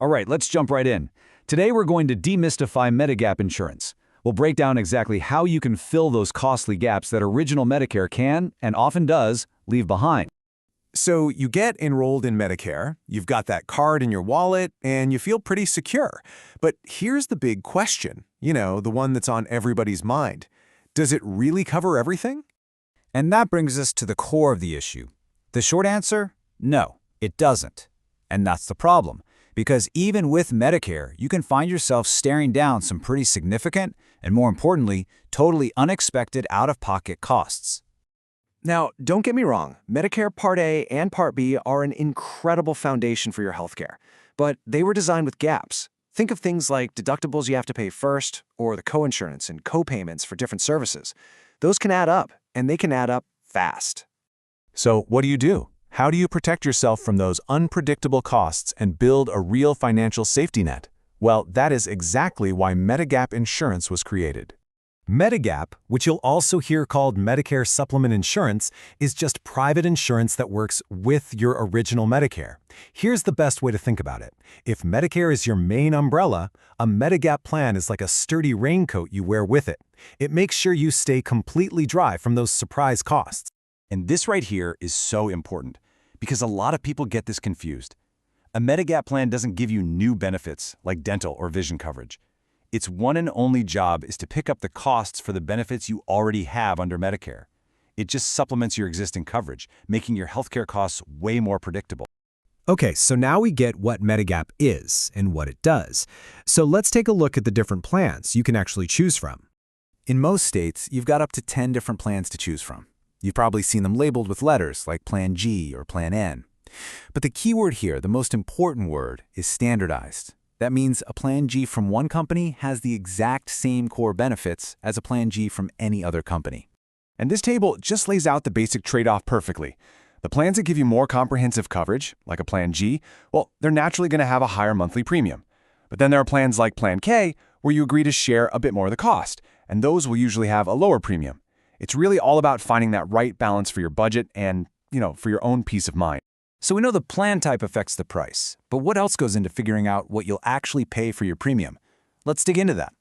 All right, let's jump right in. Today we're going to demystify Medigap insurance. We'll break down exactly how you can fill those costly gaps that original Medicare can, and often does, leave behind. So you get enrolled in Medicare, you've got that card in your wallet, and you feel pretty secure. But here's the big question, the one that's on everybody's mind. Does it really cover everything? And that brings us to the core of the issue. The short answer? No, it doesn't. And that's the problem. Because even with Medicare, you can find yourself staring down some pretty significant, and more importantly, totally unexpected out-of-pocket costs. Now, don't get me wrong, Medicare Part A and Part B are an incredible foundation for your healthcare, but they were designed with gaps. Think of things like deductibles you have to pay first, or the coinsurance and copayments for different services. Those can add up, and they can add up fast. So what do? How do you protect yourself from those unpredictable costs and build a real financial safety net? Well, that is exactly why Medigap insurance was created. Medigap, which you'll also hear called Medicare Supplement Insurance, is just private insurance that works with your original Medicare. Here's the best way to think about it. If Medicare is your main umbrella, a Medigap plan is like a sturdy raincoat you wear with it. It makes sure you stay completely dry from those surprise costs. And this right here is so important, because a lot of people get this confused. A Medigap plan doesn't give you new benefits like dental or vision coverage. Its one and only job is to pick up the costs for the benefits you already have under Medicare. It just supplements your existing coverage, making your healthcare costs way more predictable. Okay, so now we get what Medigap is and what it does. So let's take a look at the different plans you can actually choose from. In most states, you've got up to 10 different plans to choose from. You've probably seen them labeled with letters like Plan G or Plan N. But the key word here, the most important word, is standardized. That means a Plan G from one company has the exact same core benefits as a Plan G from any other company. And this table just lays out the basic trade-off perfectly. The plans that give you more comprehensive coverage, like a Plan G, well, they're naturally going to have a higher monthly premium. But then there are plans like Plan K, where you agree to share a bit more of the cost, and those will usually have a lower premium. It's really all about finding that right balance for your budget and, for your own peace of mind. So we know the plan type affects the price, but what else goes into figuring out what you'll actually pay for your premium? Let's dig into that.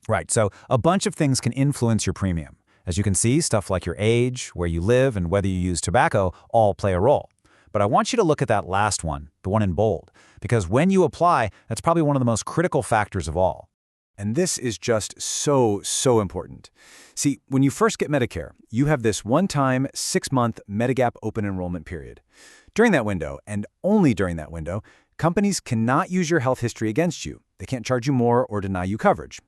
Right, so a bunch of things can influence your premium. As you can see, stuff like your age, where you live, and whether you use tobacco all play a role. But I want you to look at that last one, the one in bold, because when you apply, that's probably one of the most critical factors of all. And this is just so important. See, when you first get Medicare, you have this one-time 6-month Medigap open enrollment period. During that window, and only during that window, companies cannot use your health history against you. They can't charge you more or deny you coverage.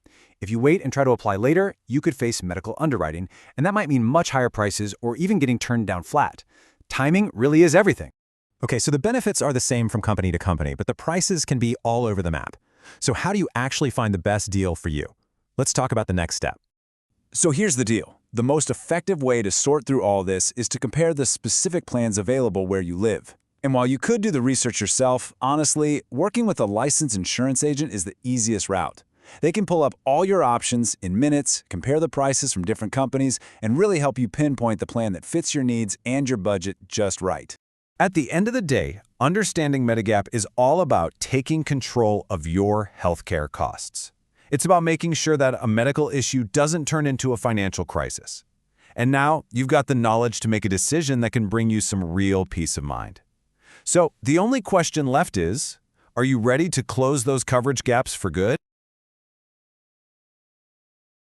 If you wait and try to apply later, you could face medical underwriting, and that might mean much higher prices or even getting turned down flat. Timing really is everything. Okay, so the benefits are the same from company to company, but the prices can be all over the map. So how do you actually find the best deal for you? Let's talk about the next step. So here's the deal. The most effective way to sort through all this is to compare the specific plans available where you live. And while you could do the research yourself, honestly, working with a licensed insurance agent is the easiest route. They can pull up all your options in minutes, compare the prices from different companies, and really help you pinpoint the plan that fits your needs and your budget just right. At the end of the day, understanding Medigap is all about taking control of your healthcare costs. It's about making sure that a medical issue doesn't turn into a financial crisis. And now you've got the knowledge to make a decision that can bring you some real peace of mind. So the only question left is, are you ready to close those coverage gaps for good?